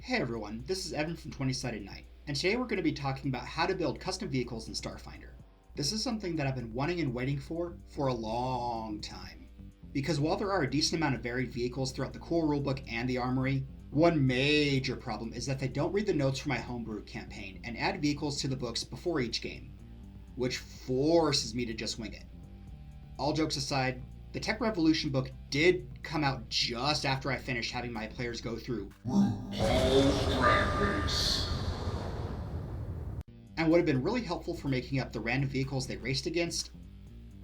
Hey everyone, this is Evan from 20-Sided Knight, and today we're going to be talking about how to build custom vehicles in Starfinder. This is something that I've been wanting and waiting for a long time. Because while there are a decent amount of varied vehicles throughout the core rulebook and the armory, one major problem is that they don't read the notes for my homebrew campaign and add vehicles to the books before each game, which forces me to just wing it. All jokes aside, the Tech Revolution book did come out just after I finished having my players go through RuPaul's Drag Race, and would have been really helpful for making up the random vehicles they raced against,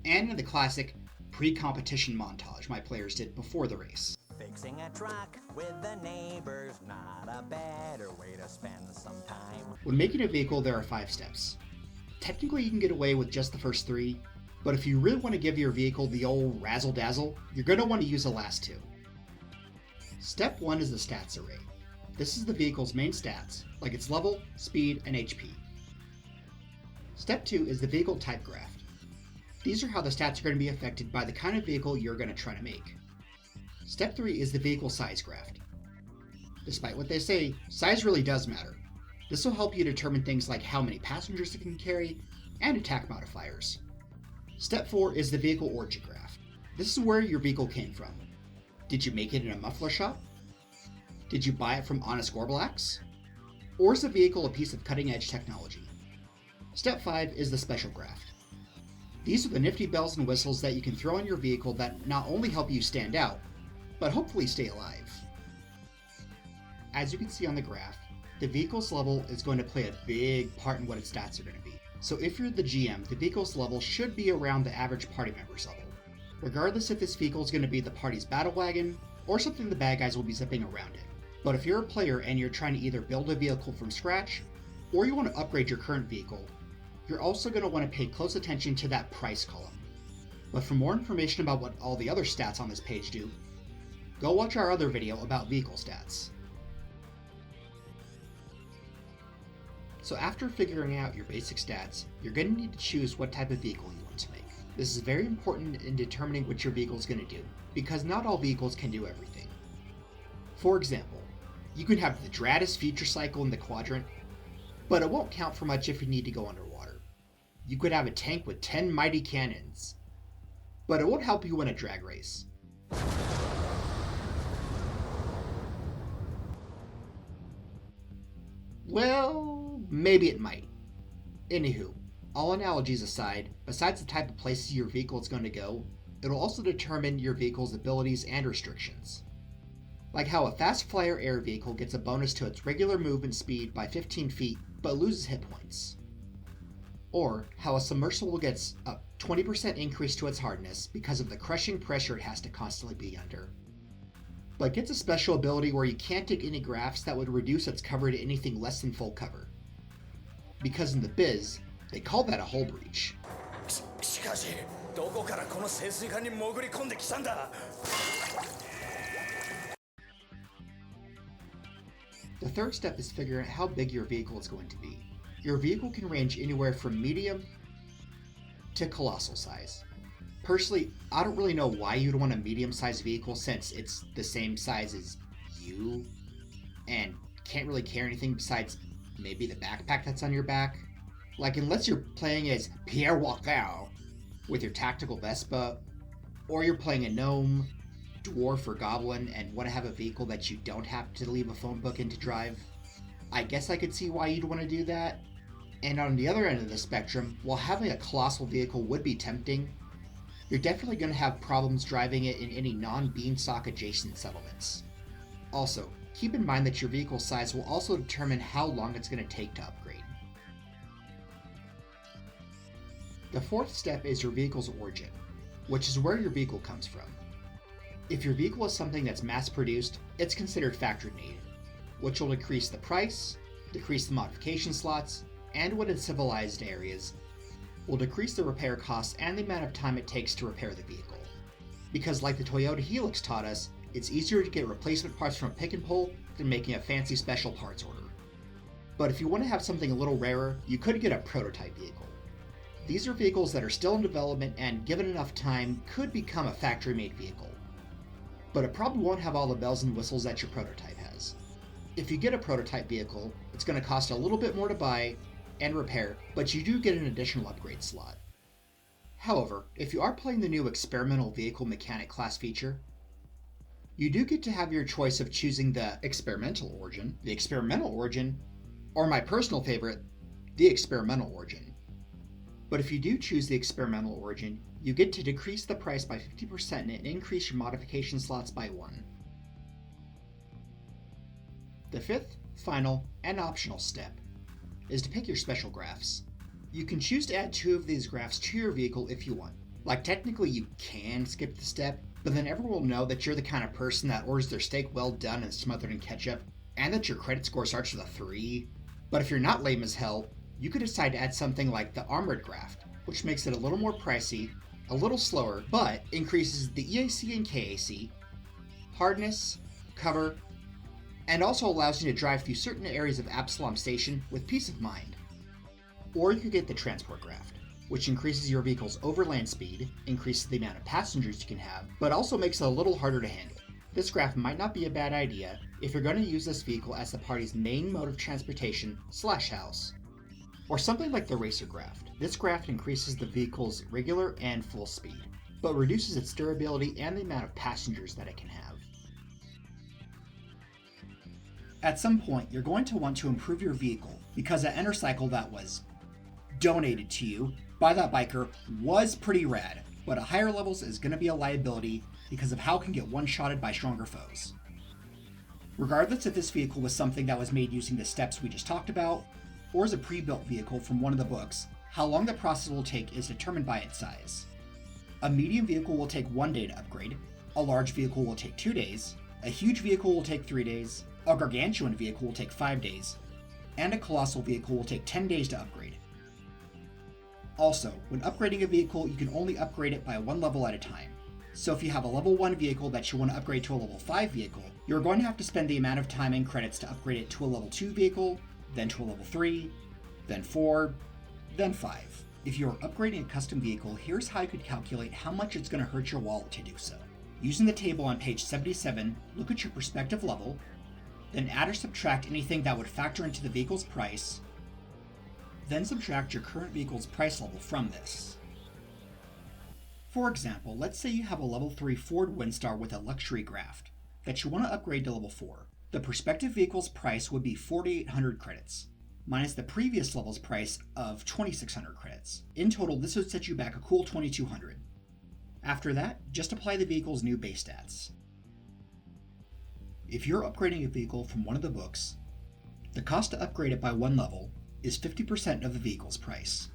and in the classic pre-competition montage my players did before the race. Fixing a truck with the neighbors, not a better way to spend some time. When making a vehicle, there are 5 steps. Technically you can get away with just the first 3, but if you really want to give your vehicle the old razzle-dazzle, you're going to want to use the last 2. Step 1 is the stats array. This is the vehicle's main stats, like its level, speed, and HP. Step 2 is the vehicle type graph. These are how the stats are going to be affected by the kind of vehicle you're going to try to make. Step 3 is the vehicle size graph. Despite what they say, size really does matter. This will help you determine things like how many passengers it can carry, and attack modifiers. Step 4 is the vehicle origin graph. This is where your vehicle came from. Did you make it in a muffler shop? Did you buy it from Honest Gorblacks? Or is the vehicle a piece of cutting-edge technology? Step 5 is the special graph. These are the nifty bells and whistles that you can throw on your vehicle that not only help you stand out, but hopefully stay alive. As you can see on the graph, the vehicle's level is going to play a big part in what its stats are going to be. So if you're the GM, the vehicle's level should be around the average party member's level, regardless if this vehicle is going to be the party's battle wagon, or something the bad guys will be zipping around it. But if you're a player and you're trying to either build a vehicle from scratch, or you want to upgrade your current vehicle, you're also going to want to pay close attention to that price column. But for more information about what all the other stats on this page do, go watch our other video about vehicle stats. So after figuring out your basic stats, you're going to need to choose what type of vehicle you want to make. This is very important in determining what your vehicle is going to do, because not all vehicles can do everything. For example, you can have the Dratus feature cycle in the quadrant, but it won't count for much if you need to go underwater. You could have a tank with 10 mighty cannons, but it won't help you win a drag race. Well, maybe it might. Anywho, all analogies aside, besides the type of places your vehicle is going to go, it'll also determine your vehicle's abilities and restrictions. Like how a fast flyer air vehicle gets a bonus to its regular movement speed by 15 feet, but loses hit points. Or how a submersible gets a 20% increase to its hardness because of the crushing pressure it has to constantly be under, but gets a special ability where you can't take any graphs that would reduce its cover to anything less than full cover. Because in the biz, they call that a hull breach. The third step is figuring out how big your vehicle is going to be. Your vehicle can range anywhere from medium to colossal size. Personally, I don't really know why you'd want a medium-sized vehicle since it's the same size as you and can't really carry anything besides maybe the backpack that's on your back. Like, unless you're playing as Pierre Walker with your tactical Vespa, or you're playing a gnome, dwarf, or goblin and want to have a vehicle that you don't have to leave a phone book in to drive, I guess I could see why you'd want to do that. And on the other end of the spectrum, while having a colossal vehicle would be tempting, you're definitely going to have problems driving it in any non-beanstalk adjacent settlements. Also, keep in mind that your vehicle size will also determine how long it's going to take to upgrade. The fourth step is your vehicle's origin, which is where your vehicle comes from. If your vehicle is something that's mass-produced, it's considered factory-made, which will decrease the price, decrease the modification slots, and when in civilized areas, will decrease the repair costs and the amount of time it takes to repair the vehicle. Because like the Toyota Helix taught us, it's easier to get replacement parts from a pick and pull than making a fancy special parts order. But if you want to have something a little rarer, you could get a prototype vehicle. These are vehicles that are still in development and, given enough time, could become a factory-made vehicle. But it probably won't have all the bells and whistles that your prototype has. If you get a prototype vehicle, it's going to cost a little bit more to buy and repair, but you do get an additional upgrade slot. However, if you are playing the new experimental vehicle mechanic class feature, you do get to have your choice of choosing the experimental origin, or my personal favorite, the experimental origin. But if you do choose the experimental origin, you get to decrease the price by 50% and increase your modification slots by 1. The fifth, final, and optional step is to pick your special graphs. You can choose to add 2 of these graphs to your vehicle if you want. Like, technically you can skip the step, but then everyone will know that you're the kind of person that orders their steak well done and smothered in ketchup, and that your credit score starts with a 3. But if you're not lame as hell, you could decide to add something like the armored graph, which makes it a little more pricey, a little slower, but increases the EAC and KAC, hardness, cover, and also allows you to drive through certain areas of Absalom Station with peace of mind. Or you could get the transport graph, which increases your vehicle's overland speed, increases the amount of passengers you can have, but also makes it a little harder to handle. This graph might not be a bad idea if you're going to use this vehicle as the party's main mode of transportation / house. Or something like the racer graph. This graph increases the vehicle's regular and full speed, but reduces its durability and the amount of passengers that it can have. At some point, you're going to want to improve your vehicle because that Enter Cycle that was donated to you by that biker was pretty rad, but at higher levels is going to be a liability because of how it can get one-shotted by stronger foes. Regardless if this vehicle was something that was made using the steps we just talked about, or is a pre-built vehicle from one of the books, how long the process will take is determined by its size. A medium vehicle will take 1 day to upgrade, a large vehicle will take 2 days, a huge vehicle will take 3 days, a gargantuan vehicle will take 5 days, and a colossal vehicle will take 10 days to upgrade. Also, when upgrading a vehicle, you can only upgrade it by 1 level at a time. So if you have a level 1 vehicle that you want to upgrade to a level 5 vehicle, you're going to have to spend the amount of time and credits to upgrade it to a level 2 vehicle, then to a level 3, then 4, then 5. If you're upgrading a custom vehicle, here's how you could calculate how much it's going to hurt your wallet to do so. Using the table on page 77, look at your prospective level, then add or subtract anything that would factor into the vehicle's price, then subtract your current vehicle's price level from this. For example, let's say you have a level 3 Ford Windstar with a luxury graft that you want to upgrade to level 4. The prospective vehicle's price would be 4,800 credits, minus the previous level's price of 2,600 credits. In total, this would set you back a cool 2,200. After that, just apply the vehicle's new base stats. If you're upgrading a vehicle from one of the books, the cost to upgrade it by 1 level is 50% of the vehicle's price.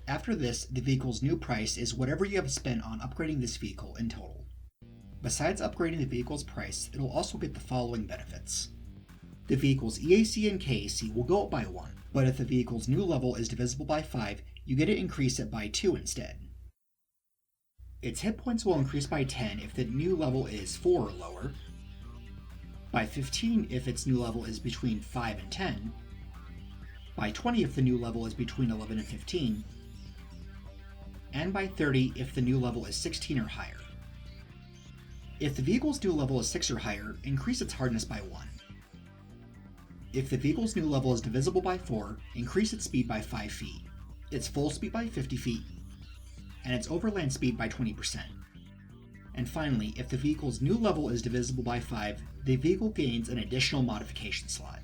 After this, the vehicle's new price is whatever you have spent on upgrading this vehicle in total. Besides upgrading the vehicle's price, it'll also get the following benefits. The vehicle's EAC and KAC will go up by 1, but if the vehicle's new level is divisible by 5, you get to increase it by 2 instead. Its hit points will increase by 10 if the new level is 4 or lower, by 15 if its new level is between 5 and 10, by 20 if the new level is between 11 and 15, and by 30 if the new level is 16 or higher. If the vehicle's new level is 6 or higher, increase its hardness by 1. If the vehicle's new level is divisible by 4, increase its speed by 5 feet, its full speed by 50 feet, and its overland speed by 20%. And finally, if the vehicle's new level is divisible by 5, the vehicle gains an additional modification slot.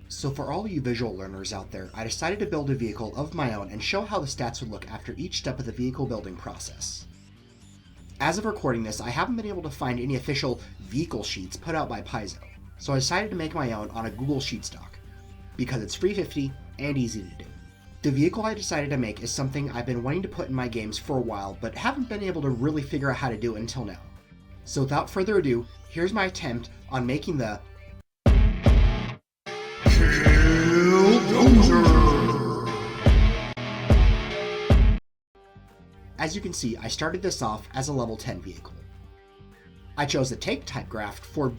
So for all you visual learners out there, I decided to build a vehicle of my own and show how the stats would look after each step of the vehicle building process. As of recording this, I haven't been able to find any official vehicle sheets put out by Piazo, so I decided to make my own on a Google Sheets doc, because it's free 50 and easy to do. The vehicle I decided to make is something I've been wanting to put in my games for a while, but haven't been able to really figure out how to do it until now. So without further ado, here's my attempt on making the As you can see, I started this off as a level 10 vehicle. I chose the tank type graft for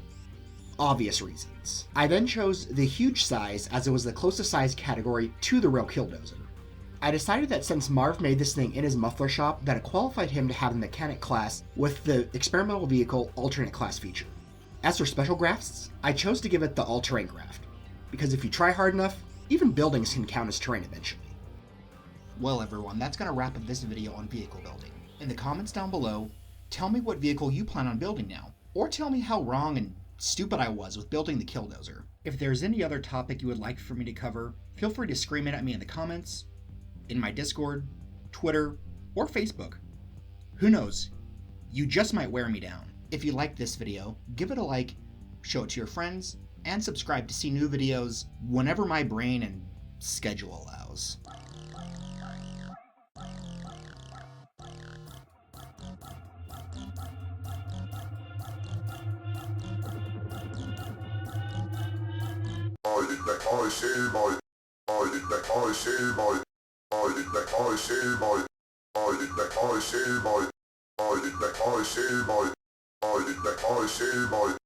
obvious reasons. I then chose the huge size as it was the closest size category to the real Killdozer. I decided that since Marv made this thing in his muffler shop, that it qualified him to have the mechanic class with the experimental vehicle alternate class feature. As for special grafts, I chose to give it the all-terrain graft, because if you try hard enough, even buildings can count as terrain eventually. Well everyone, that's going to wrap up this video on vehicle building. In the comments down below, tell me what vehicle you plan on building now, or tell me how wrong and stupid I was with building the Killdozer. If there's any other topic you would like for me to cover, feel free to scream it at me in the comments, in my Discord, Twitter, or Facebook. Who knows? You just might wear me down. If you liked this video, give it a like, show it to your friends, and subscribe to see new videos whenever my brain and schedule allows. I